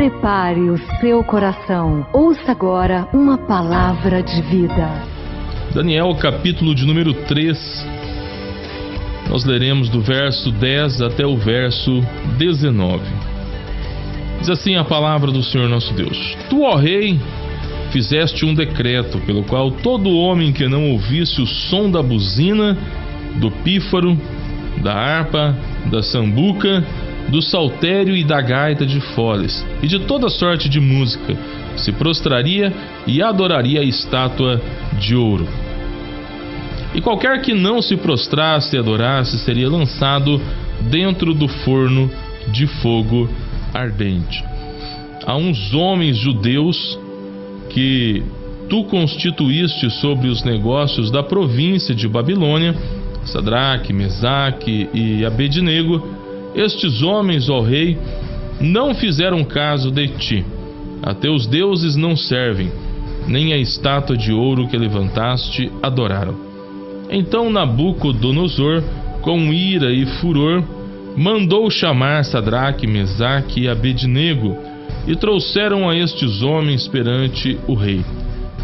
Prepare o seu coração. Ouça agora uma palavra de vida. Daniel, capítulo de número 3. Nós leremos do verso 10 até o verso 19. Diz assim a palavra do Senhor nosso Deus: Tu, ó rei, fizeste um decreto pelo qual todo homem que não ouvisse o som da buzina, do pífaro, da harpa, da sambuca, do saltério e da gaita de foles, e de toda sorte de música, se prostraria e adoraria a estátua de ouro. E qualquer que não se prostrasse e adorasse seria lançado dentro do forno de fogo ardente. Há uns homens judeus que tu constituíste sobre os negócios da província de Babilônia, Sadraque, Mesaque e Abednego. Estes homens, ó rei, não fizeram caso de ti. A teus deuses não servem, nem a estátua de ouro que levantaste adoraram. Então Nabucodonosor, com ira e furor, mandou chamar Sadraque, Mesaque e Abednego, e trouxeram a estes homens perante o rei.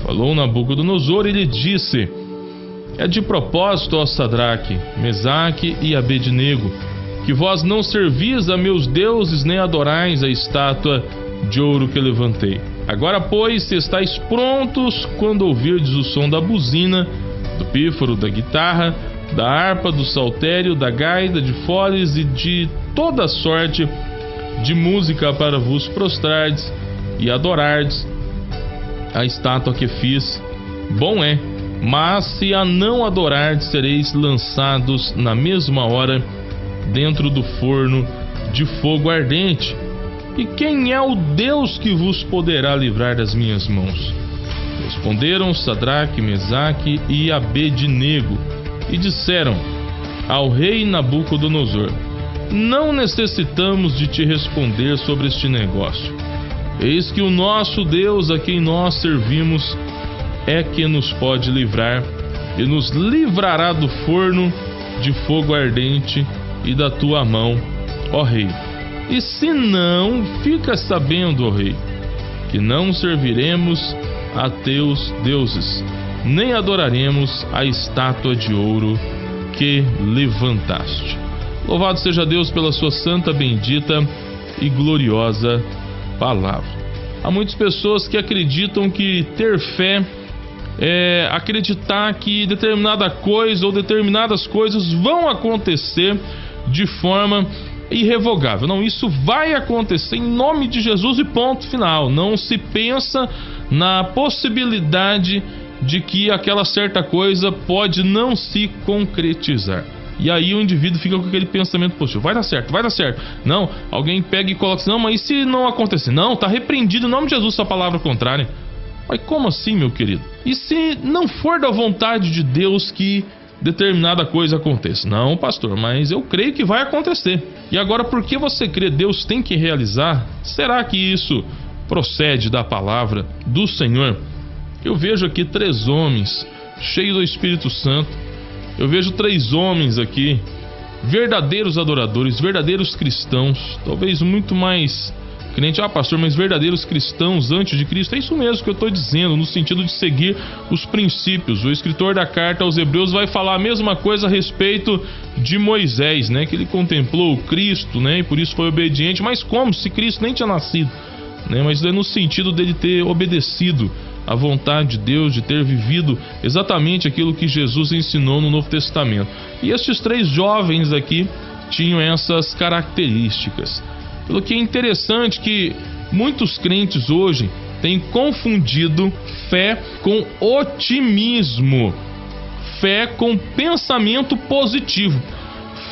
Falou Nabucodonosor e lhe disse: É de propósito, ó Sadraque, Mesaque e Abednego, que vós não servis a meus deuses nem adorais a estátua de ouro que levantei. Agora, pois, se estáis prontos quando ouvirdes o som da buzina, do pífaro, da guitarra, da harpa, do saltério, da gaita de foles e de toda sorte de música para vos prostrardes e adorardes a estátua que fiz, bom é. Mas se a não adorardes, sereis lançados na mesma hora dentro do forno de fogo ardente. E quem é o Deus que vos poderá livrar das minhas mãos? Responderam Sadraque, Mesaque e Abednego e disseram ao rei Nabucodonosor: Não necessitamos de te responder sobre este negócio. Eis que o nosso Deus, a quem nós servimos, é que nos pode livrar e nos livrará do forno de fogo ardente e da tua mão, ó rei. E se não, fica sabendo, ó rei, que não serviremos a teus deuses, nem adoraremos a estátua de ouro que levantaste. Louvado seja Deus pela sua santa, bendita e gloriosa palavra. Há muitas pessoas que acreditam que ter fé é acreditar que determinada coisa ou determinadas coisas vão acontecer de forma irrevogável. Não, isso vai acontecer em nome de Jesus e ponto final. Não se pensa na possibilidade de que aquela certa coisa pode não se concretizar. E aí o indivíduo fica com aquele pensamento positivo: vai dar certo, vai dar certo. Não, alguém pega e coloca assim: não, mas e se não acontecer? Não, está repreendido em nome de Jesus essa palavra contrária. Mas como assim, meu querido? E se não for da vontade de Deus que determinada coisa aconteça? Não, pastor, mas eu creio que vai acontecer. E agora, por que você crê Deus tem que realizar? Será que isso procede da palavra do Senhor? Eu vejo aqui 3 homens cheios do Espírito Santo. Eu vejo 3 homens aqui, verdadeiros adoradores, verdadeiros cristãos, talvez muito mais crente: ah, pastor, mas verdadeiros cristãos antes de Cristo. É isso mesmo que eu estou dizendo, no sentido de seguir os princípios. O escritor da carta aos Hebreus vai falar a mesma coisa a respeito de Moisés, né? Que ele contemplou o Cristo, né? E por isso foi obediente. Mas como? Se Cristo nem tinha nascido, né? Mas é no sentido dele ter obedecido à vontade de Deus, de ter vivido exatamente aquilo que Jesus ensinou no Novo Testamento. E estes 3 jovens aqui tinham essas características. Pelo que é interessante que muitos crentes hoje têm confundido fé com otimismo, fé com pensamento positivo.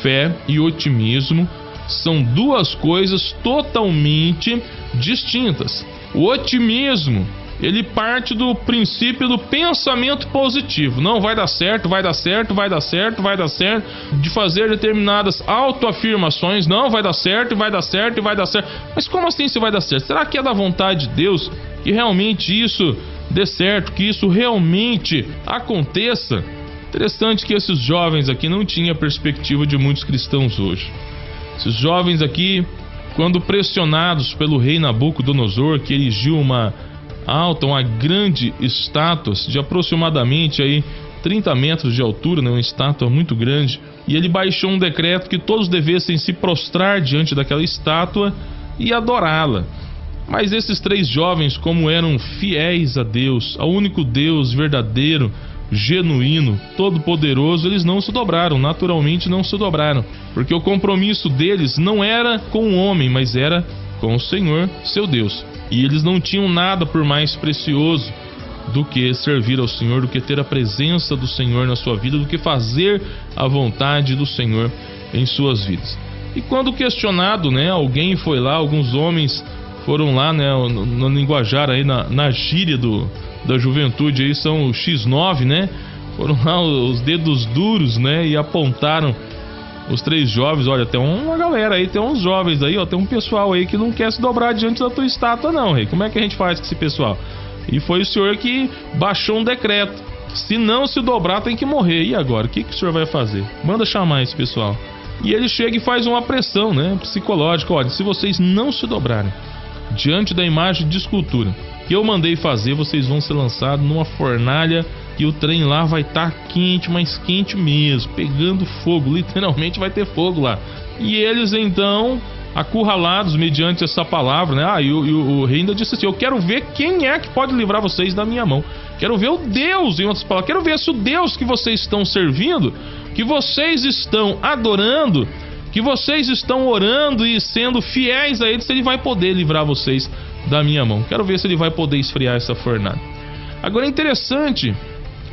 Fé e otimismo são 2 coisas totalmente distintas. O otimismo, ele parte do princípio do pensamento positivo. Não, vai dar certo, vai dar certo, vai dar certo, vai dar certo. De fazer determinadas autoafirmações. Não, vai dar certo, vai dar certo e vai dar certo. Mas como assim se vai dar certo? Será que é da vontade de Deus que realmente isso dê certo, que isso realmente aconteça? Interessante que esses jovens aqui não tinham a perspectiva de muitos cristãos hoje. Esses jovens aqui quando pressionados pelo rei Nabucodonosor, que erigiu uma grande estátua de aproximadamente aí 30 metros de altura, né, uma estátua muito grande, e ele baixou um decreto que todos devessem se prostrar diante daquela estátua e adorá-la. Mas esses 3 jovens, como eram fiéis a Deus, ao único Deus verdadeiro, genuíno, todo-poderoso, eles não se dobraram, naturalmente não se dobraram, porque o compromisso deles não era com o homem, mas era com o Senhor, seu Deus. E eles não tinham nada por mais precioso do que servir ao Senhor, do que ter a presença do Senhor na sua vida, do que fazer a vontade do Senhor em suas vidas. E quando questionado, né, alguém foi lá, alguns homens foram lá, né, no linguajar aí, na gíria da juventude aí, são o X9, né, foram lá os dedos duros, né, e apontaram os 3 jovens. Olha, tem uma galera aí, tem uns jovens aí, ó, tem um pessoal aí que não quer se dobrar diante da tua estátua não, rei. Como é que a gente faz com esse pessoal? E foi o senhor que baixou um decreto: se não se dobrar tem que morrer. E agora, o que o senhor vai fazer? Manda chamar esse pessoal. E ele chega e faz uma pressão, né, psicológica: olha, se vocês não se dobrarem diante da imagem de escultura que eu mandei fazer, vocês vão ser lançados numa fornalha, e o trem lá vai estar quente, mas quente mesmo, pegando fogo, literalmente vai ter fogo lá. E eles então, acurralados mediante essa palavra, né? E o rei ainda disse assim: eu quero ver quem é que pode livrar vocês da minha mão. Quero ver o Deus, em outras palavras, quero ver se o Deus que vocês estão servindo, que vocês estão adorando, que vocês estão orando e sendo fiéis a ele, se ele vai poder livrar vocês da minha mão. Quero ver se ele vai poder esfriar essa fornalha. Agora é interessante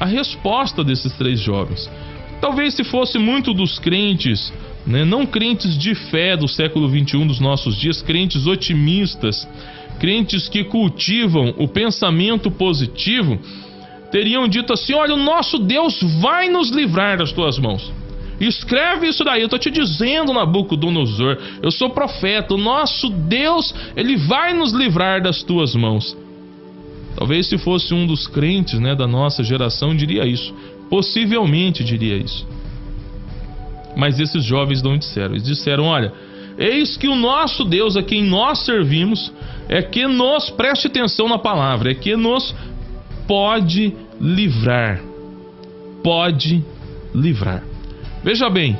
a resposta desses 3 jovens. Talvez se fosse muito dos crentes, né, não crentes de fé do século 21 dos nossos dias, crentes otimistas, crentes que cultivam o pensamento positivo, teriam dito assim: olha, o nosso Deus vai nos livrar das tuas mãos. Escreve isso daí, eu estou te dizendo, Nabucodonosor, eu sou profeta, o nosso Deus, ele vai nos livrar das tuas mãos. Talvez se fosse um dos crentes, né, da nossa geração, diria isso, possivelmente diria isso. Mas esses jovens não disseram. Eles disseram: olha, eis que o nosso Deus, a quem nós servimos, é que nos, preste atenção na palavra, é que nos pode livrar. Pode livrar. Veja bem,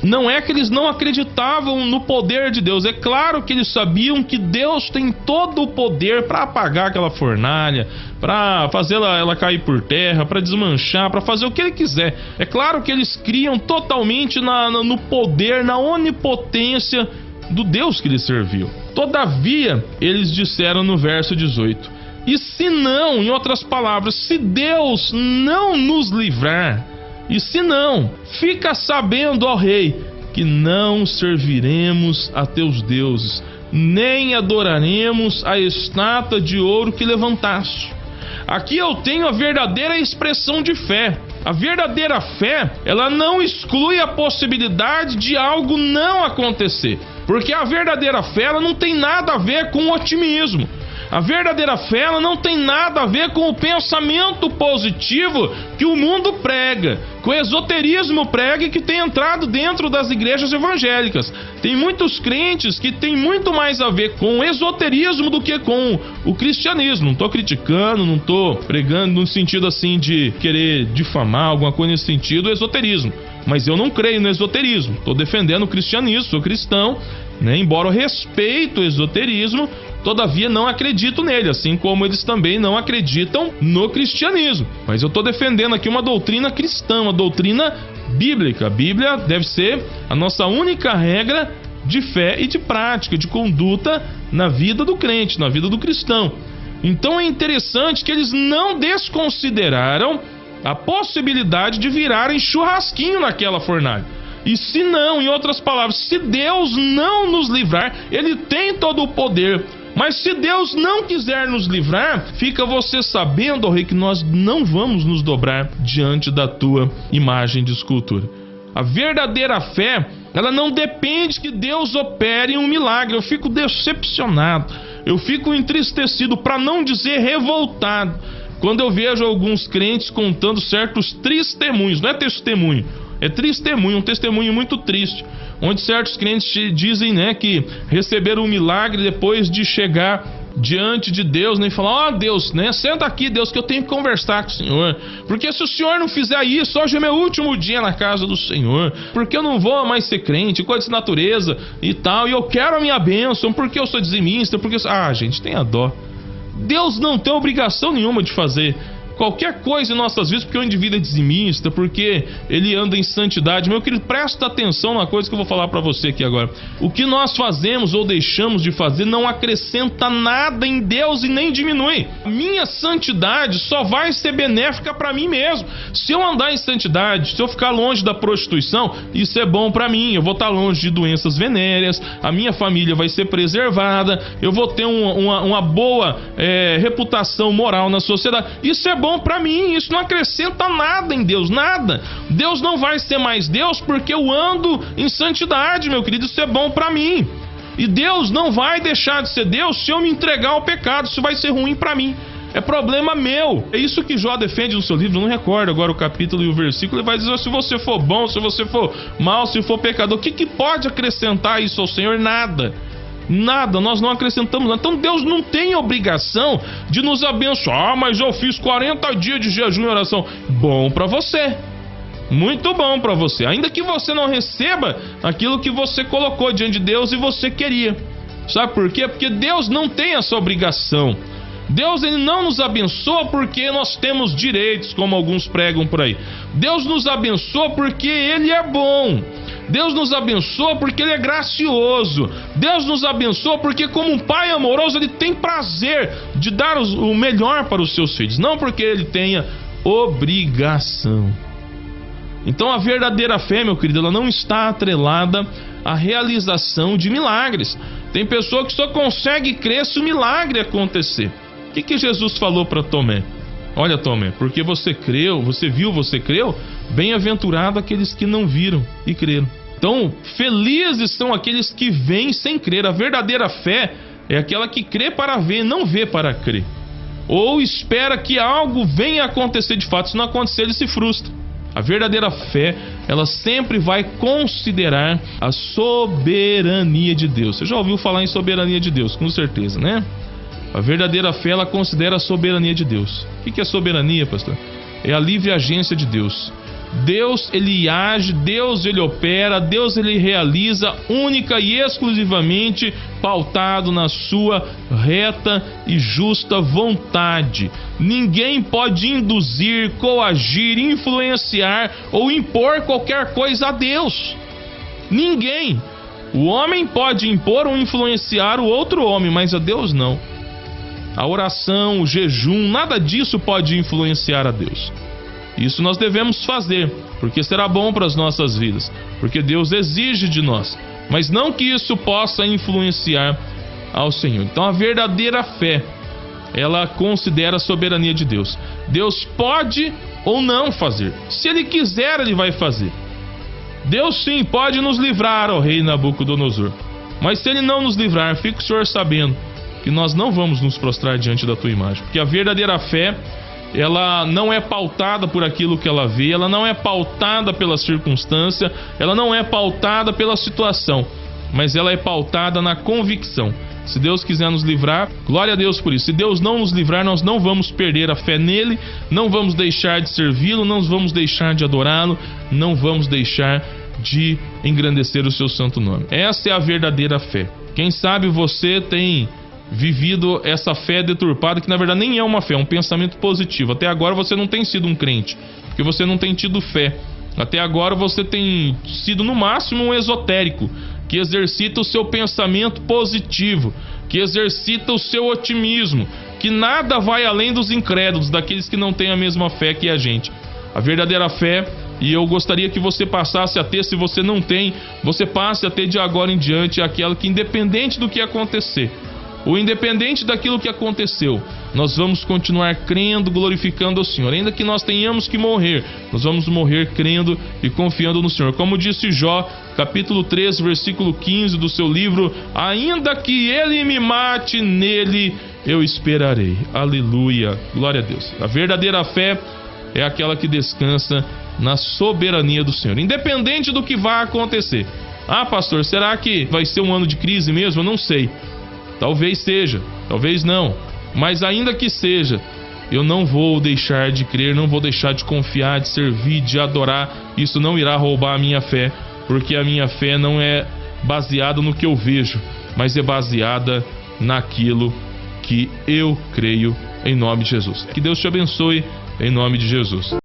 não é que eles não acreditavam no poder de Deus. É claro que eles sabiam que Deus tem todo o poder para apagar aquela fornalha, para fazer ela cair por terra, para desmanchar, para fazer o que ele quiser. É claro que eles criam totalmente no poder, na onipotência do Deus que lhes serviu. Todavia, eles disseram no verso 18: e se não, em outras palavras, se Deus não nos livrar, e se não, fica sabendo, ó rei, que não serviremos a teus deuses, nem adoraremos a estátua de ouro que levantaste. Aqui eu tenho a verdadeira expressão de fé. A verdadeira fé, ela não exclui a possibilidade de algo não acontecer, porque a verdadeira fé, ela não tem nada a ver com otimismo. A verdadeira fé, ela não tem nada a ver com o pensamento positivo que o mundo prega, que o esoterismo prega e que tem entrado dentro das igrejas evangélicas. Tem muitos crentes que tem muito mais a ver com o esoterismo do que com o cristianismo. Não estou criticando, não estou pregando no sentido assim de querer difamar, alguma coisa nesse sentido, o esoterismo. Mas eu não creio no esoterismo, estou defendendo o cristianismo, sou cristão, né? Embora eu respeito o esoterismo, todavia não acredito nele, assim como eles também não acreditam no cristianismo. Mas eu estou defendendo aqui uma doutrina cristã, uma doutrina bíblica. A Bíblia deve ser a nossa única regra de fé e de prática, de conduta na vida do crente, na vida do cristão. Então é interessante que eles não desconsideraram a possibilidade de virarem churrasquinho naquela fornalha. E se não, em outras palavras, se Deus não nos livrar, Ele tem todo o poder. Mas se Deus não quiser nos livrar, fica você sabendo, ó rei, que nós não vamos nos dobrar diante da tua imagem de escultura. A verdadeira fé, ela não depende que Deus opere um milagre. Eu fico decepcionado, eu fico entristecido, para não dizer revoltado, quando eu vejo alguns crentes contando certos testemunhos. Não é testemunho, É testemunho, um testemunho muito triste, onde certos crentes dizem, né, que receberam um milagre depois de chegar diante de Deus, né, e falar: ó Deus, né, senta aqui, Deus, que eu tenho que conversar com o Senhor, porque se o Senhor não fizer isso, hoje é meu último dia na casa do Senhor, porque eu não vou mais ser crente, coisa de natureza e tal, e eu quero a minha bênção, porque eu sou dizimista, porque gente, tenha dó. Deus não tem obrigação nenhuma de fazer qualquer coisa em nossas vidas porque o indivíduo é dizimista, porque ele anda em santidade. Meu querido, presta atenção na coisa que eu vou falar para você aqui agora. O que nós fazemos ou deixamos de fazer não acrescenta nada em Deus e nem diminui. Minha santidade só vai ser benéfica para mim mesmo. Se eu andar em santidade, se eu ficar longe da prostituição, isso é bom para mim. Eu vou estar longe de doenças venéreas, a minha família vai ser preservada, eu vou ter uma boa reputação moral na sociedade. Isso é bom para mim, isso não acrescenta nada em Deus, nada. Deus não vai ser mais Deus porque eu ando em santidade, meu querido, isso é bom para mim. E Deus não vai deixar de ser Deus se eu me entregar ao pecado, isso vai ser ruim para mim. É problema meu. É isso que Jó defende no seu livro, eu não recordo agora o capítulo e o versículo. Ele vai dizer: se você for bom, se você for mal, se for pecador, o que pode acrescentar isso ao Senhor? Nada. Nada, nós não acrescentamos nada. Então Deus não tem obrigação de nos abençoar. Mas eu fiz 40 dias de jejum e oração. Bom para você, muito bom para você, ainda que você não receba aquilo que você colocou diante de Deus e você queria. Sabe por quê? Porque Deus não tem essa obrigação. Deus, ele não nos abençoa porque nós temos direitos, como alguns pregam por aí. Deus nos abençoa porque Ele é bom. Deus nos abençoa porque Ele é gracioso. Deus nos abençoa porque, como um pai amoroso, Ele tem prazer de dar o melhor para os seus filhos, não porque Ele tenha obrigação. Então a verdadeira fé, meu querido, ela não está atrelada à realização de milagres. Tem pessoa que só consegue crer se o milagre acontecer. O que Jesus falou para Tomé? Olha, Tomé, porque você creu, você viu, você creu, bem-aventurado aqueles que não viram e creram. Então, felizes são aqueles que veem sem crer. A verdadeira fé é aquela que crê para ver, não vê para crer. Ou espera que algo venha a acontecer de fato. Se não acontecer, ele se frustra. A verdadeira fé, ela sempre vai considerar a soberania de Deus. Você já ouviu falar em soberania de Deus, com certeza, né? A verdadeira fé, ela considera a soberania de Deus. O que é soberania, pastor? É a livre agência de Deus. Deus, ele age, Deus, ele opera, Deus, ele realiza única e exclusivamente pautado na sua reta e justa vontade. Ninguém pode induzir, coagir, influenciar ou impor qualquer coisa a Deus. Ninguém. O homem pode impor ou influenciar o outro homem, mas a Deus não. A oração, o jejum, nada disso pode influenciar a Deus. Isso nós devemos fazer, porque será bom para as nossas vidas, porque Deus exige de nós, mas não que isso possa influenciar ao Senhor. Então a verdadeira fé, ela considera a soberania de Deus. Deus pode ou não fazer. Se Ele quiser, Ele vai fazer. Deus sim pode nos livrar, ó rei Nabucodonosor, mas se Ele não nos livrar, fique o Senhor sabendo que nós não vamos nos prostrar diante da tua imagem, porque a verdadeira fé, ela não é pautada por aquilo que ela vê, ela não é pautada pela circunstância, ela não é pautada pela situação, mas ela é pautada na convicção. Se Deus quiser nos livrar, glória a Deus por isso. Se Deus não nos livrar, nós não vamos perder a fé nele, não vamos deixar de servi-lo, não vamos deixar de adorá-lo, não vamos deixar de engrandecer o seu santo nome. Essa é a verdadeira fé. Quem sabe você tem vivido essa fé deturpada, que na verdade nem é uma fé, é um pensamento positivo. Até agora você não tem sido um crente, porque você não tem tido fé. Até agora você tem sido no máximo um esotérico, que exercita o seu pensamento positivo, que exercita o seu otimismo, que nada vai além dos incrédulos, daqueles que não têm a mesma fé que a gente. A verdadeira fé, e eu gostaria que você passasse a ter, se você não tem, você passe a ter de agora em diante, aquela que, independente do que acontecer, ou independente daquilo que aconteceu, nós vamos continuar crendo, glorificando o Senhor. Ainda que nós tenhamos que morrer, nós vamos morrer crendo e confiando no Senhor. Como disse Jó, capítulo 3, versículo 15 do seu livro: ainda que ele me mate, nele eu esperarei. Aleluia, glória a Deus. A verdadeira fé, é aquela que descansa na soberania do Senhor, independente do que vai acontecer. Ah, pastor, será que vai ser um ano de crise mesmo? Eu não sei. Talvez seja, talvez não. Mas ainda que seja, eu não vou deixar de crer, não vou deixar de confiar, de servir, de adorar. Isso não irá roubar a minha fé, porque a minha fé não é baseada no que eu vejo, mas é baseada naquilo que eu creio, em nome de Jesus. Que Deus te abençoe, em nome de Jesus.